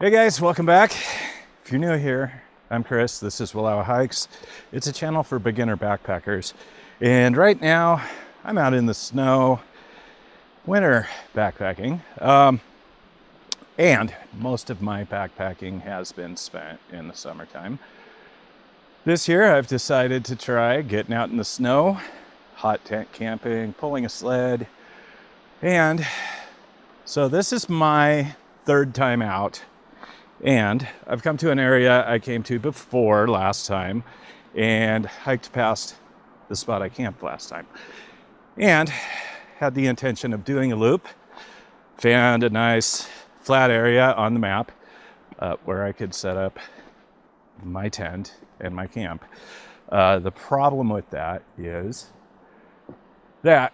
Hey guys, welcome back. If you're new here, I'm Chris. This is Willow Hikes. It's a channel for beginner backpackers. And right now, I'm out in the snow, winter backpacking. And most of my backpacking has been spent in the summertime. This year, I've decided to try getting out in the snow, hot tent camping, pulling a sled. And so this is my third time out. And I've come to an area I came to before last time and hiked past the spot I camped last time. And had the intention of doing a loop. Found a nice flat area on the map where I could set up my tent and my camp. The problem with that is that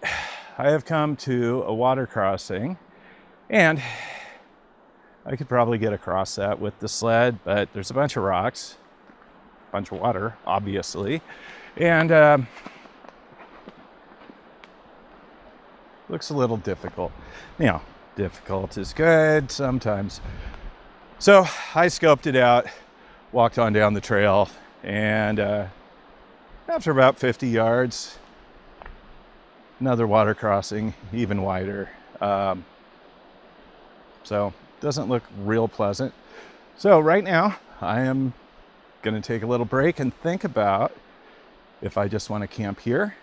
I have come to a water crossing and I could probably get across that with the sled, but there's a bunch of rocks, a bunch of water, obviously, and looks a little difficult. You know, difficult is good sometimes. So I scoped it out, walked on down the trail, and after about 50 yards, another water crossing, even wider. So doesn't look real pleasant. So right now I am going to take a little break and think about if I just want to camp here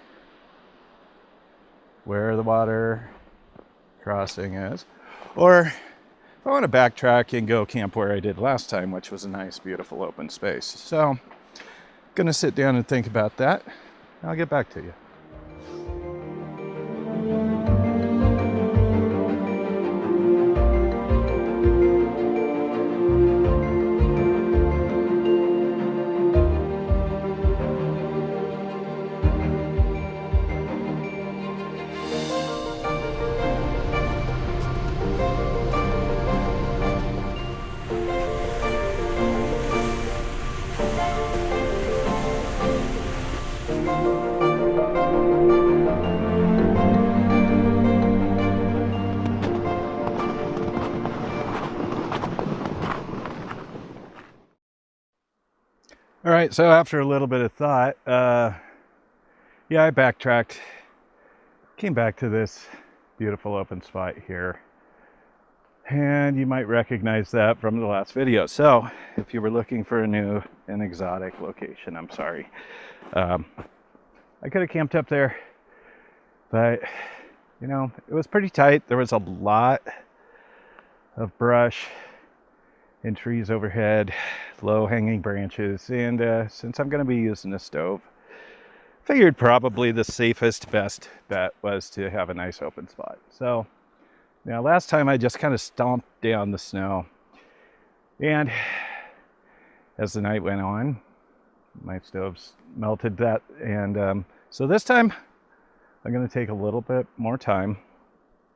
where the water crossing is, or if I want to backtrack and go camp where I did last time, which was a nice, beautiful open space. So I'm going to sit down and think about that. I'll get back to you. All right, so after a little bit of thought, yeah, I backtracked, came back to this beautiful open spot here. And you might recognize that from the last video. So if you were looking for a new and exotic location, I'm sorry. I could have camped up there, but you know, it was pretty tight. There was a lot of brush and trees overhead, low hanging branches, and since I'm going to be using a stove, figured probably the safest, best bet was to have a nice open spot. So now last time I just kind of stomped down the snow, and as the night went on, my stoves melted that, and so this time I'm going to take a little bit more time,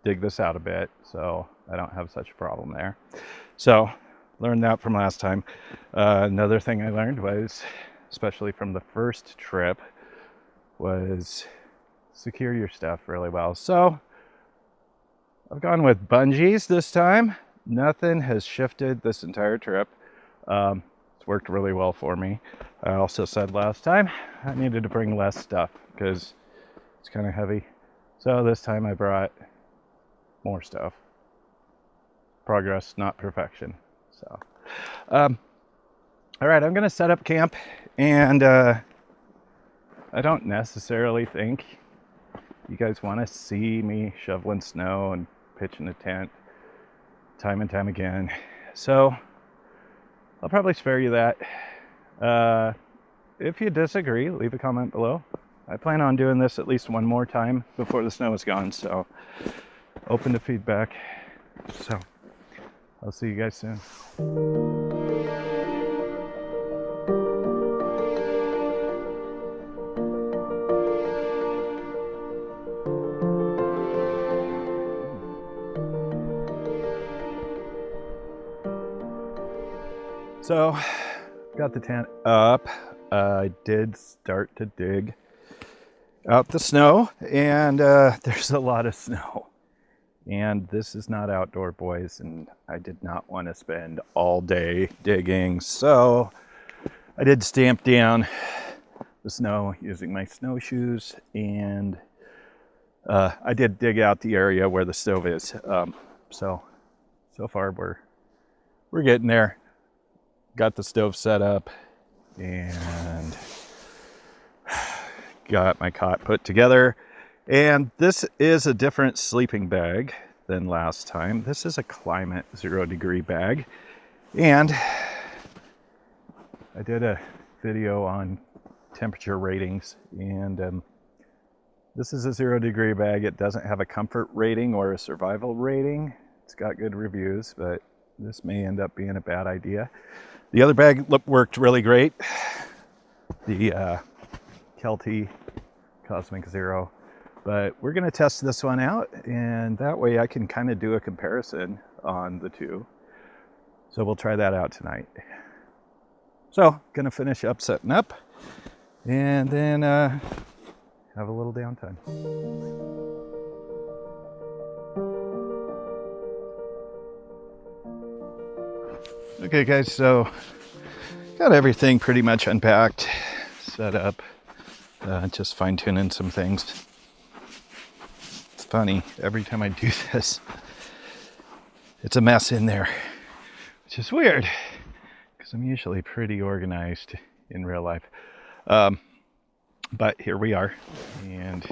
dig this out a bit so I don't have such a problem there. So learned that from last time. Another thing I learned was, especially from the first trip, was secure your stuff really well. So I've gone with bungees this time. Nothing has shifted this entire trip. It's worked really well for me. I also said last time I needed to bring less stuff because it's kind of heavy. So this time I brought more stuff. Progress, not perfection. So, all right, I'm going to set up camp, and I don't necessarily think you guys want to see me shoveling snow and pitching a tent time and time again. So I'll probably spare you that. If you disagree, leave a comment below. I plan on doing this at least one more time before the snow is gone, so open to feedback. So I'll see you guys soon. So, got the tent up. I did start to dig out the snow, and there's a lot of snow. And this is not outdoor, boys, and I did not want to spend all day digging, so I did stamp down the snow using my snowshoes, and I did dig out the area where the stove is. So far we're getting there. Got the stove set up and got my cot put together. And this is a different sleeping bag than last time. This is a climate 0 degree bag. And I did a video on temperature ratings, and this is a 0 degree bag. It doesn't have a comfort rating or a survival rating. It's got good reviews, but this may end up being a bad idea. The other bag worked really great. The Kelty Cosmic Zero. But we're going to test this one out, and that way I can kind of do a comparison on the two. So we'll try that out tonight. So, going to finish up setting up, and then have a little downtime. Okay guys, so got everything pretty much unpacked, set up, just fine-tuning some things. It's funny, every time I do this, it's a mess in there, which is weird, because I'm usually pretty organized in real life. But here we are, and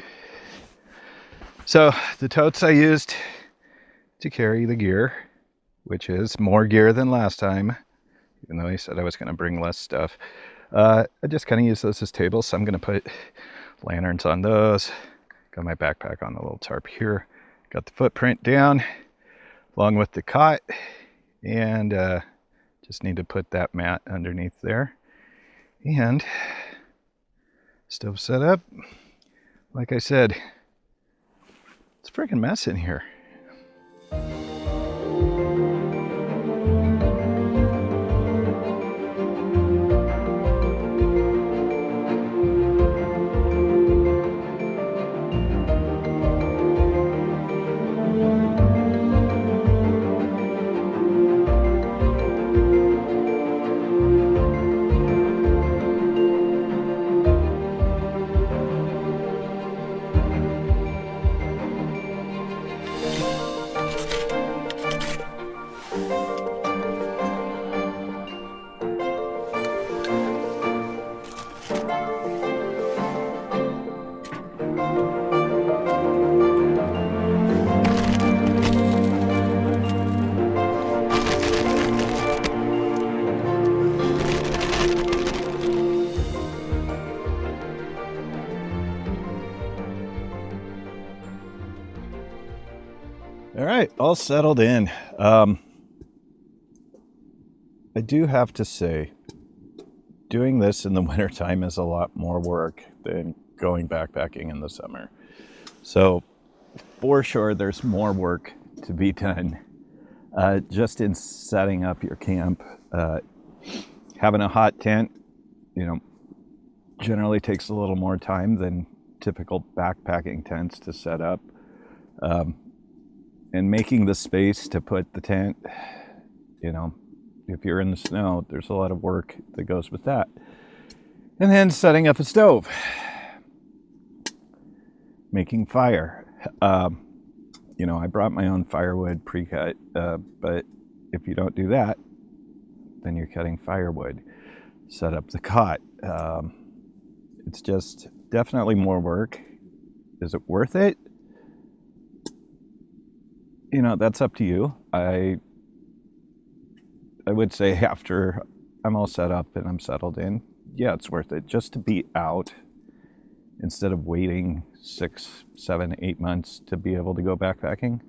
so the totes I used to carry the gear, which is more gear than last time, even though I said I was going to bring less stuff. I just kind of use those as tables, so I'm going to put lanterns on those. Got my backpack on the little tarp here. Got the footprint down, along with the cot, and just need to put that mat underneath there. And stove set up. Like I said, it's a freaking mess in here. All right, all settled in. I do have to say, doing this in the wintertime is a lot more work than going backpacking in the summer. So for sure, there's more work to be done just in setting up your camp. Having a hot tent, generally takes a little more time than typical backpacking tents to set up. And making the space to put the tent, if you're in the snow, there's a lot of work that goes with that. And then setting up a stove, making fire. I brought my own firewood pre-cut, but if you don't do that, then you're cutting firewood. Set up the cot. It's just definitely more work. Is it worth it? That's up to you. I would say after I'm all set up and I'm settled in, yeah, it's worth it. Just to be out instead of waiting 6, 7, 8 months to be able to go backpacking.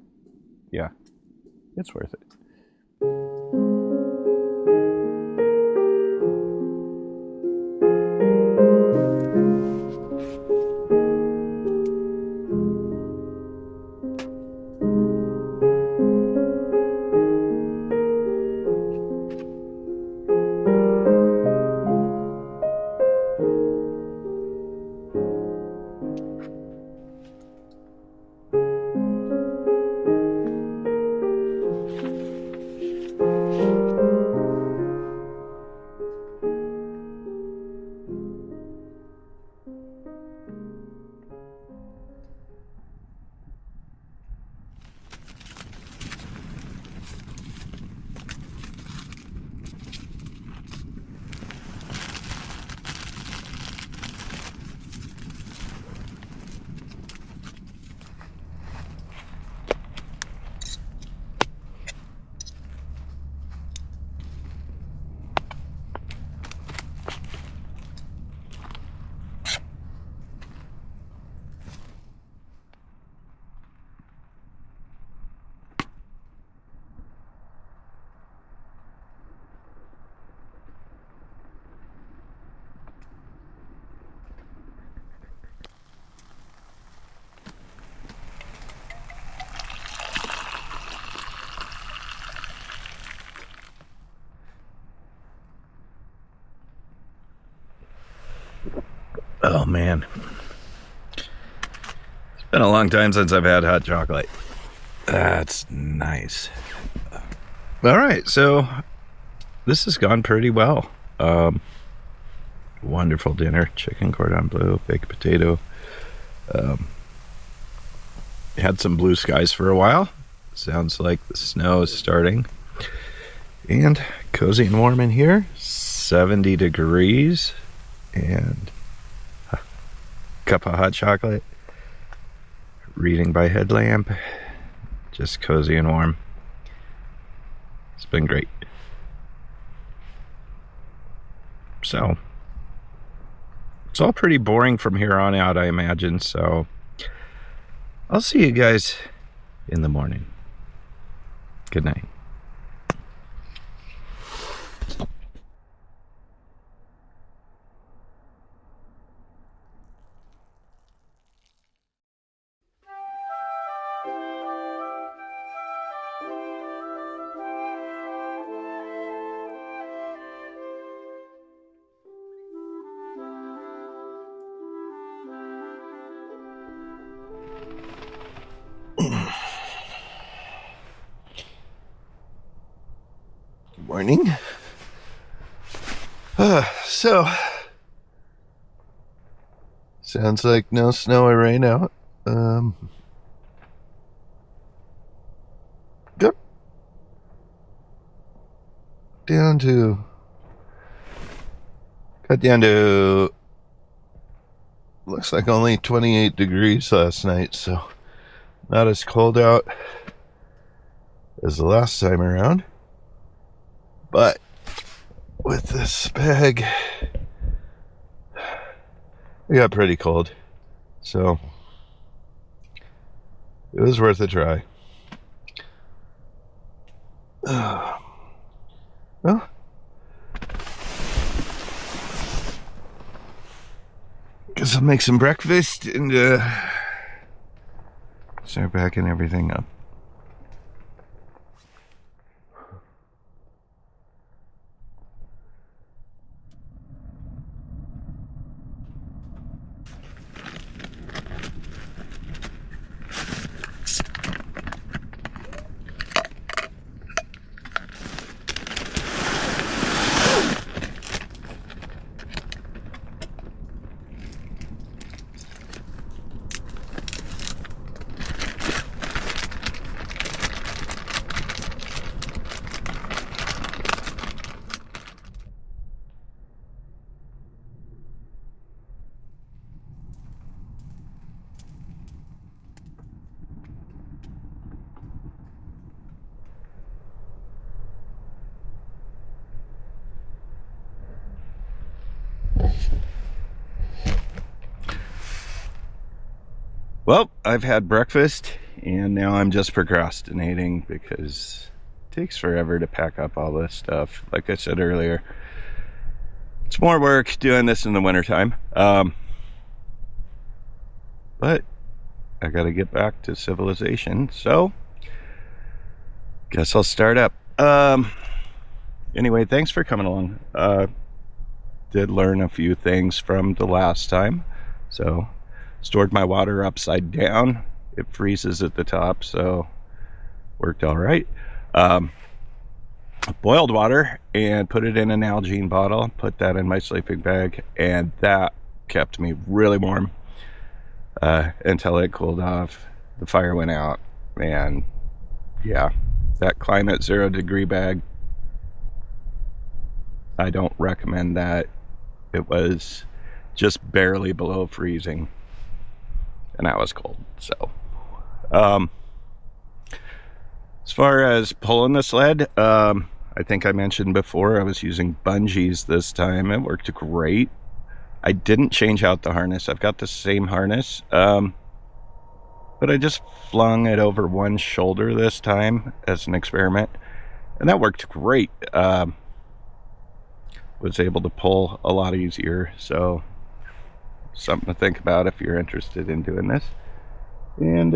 Yeah, it's worth it. Oh man, it's been a long time since I've had hot chocolate. That's nice. All right, so this has gone pretty well. Wonderful dinner: chicken cordon bleu, baked potato. Had some blue skies for a while. Sounds like the snow is starting. And cozy and warm in here. 70 degrees and a cup of hot chocolate. Reading by headlamp. Just cozy and warm. It's been great. So it's all pretty boring from here on out, I imagine. So I'll see you guys in the morning. Good night. Morning. So sounds like no snow or rain out. Good. Got down to looks like only 28 degrees last night, so not as cold out as the last time around. But with this bag, it got pretty cold, so it was worth a try. Well, guess I'll make some breakfast and start packing everything up. Well, I've had breakfast and now I'm just procrastinating because it takes forever to pack up all this stuff. Like I said earlier, it's more work doing this in the wintertime. But I gotta get back to civilization, so guess I'll start up. Anyway, thanks for coming along. Did learn a few things from the last time. So stored my water upside down. It freezes at the top, so worked all right. Boiled water and put it in an Nalgene bottle, put that in my sleeping bag, and that kept me really warm until it cooled off. The fire went out, and yeah, that Climate 0 degree bag, I don't recommend that. It was just barely below freezing. And that was cold. So as far as pulling the sled, I think I mentioned before I was using bungees this time. It worked great. I didn't change out the harness. I've got the same harness, but I just flung it over one shoulder this time as an experiment, and that worked great. Was able to pull a lot easier, so something to think about if you're interested in doing this. And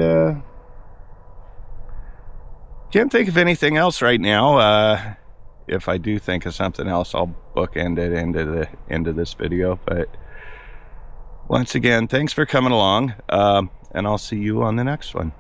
can't think of anything else right now. If I do think of something else, I'll bookend it into this video. But Once again, thanks for coming along, and I'll see you on the next one.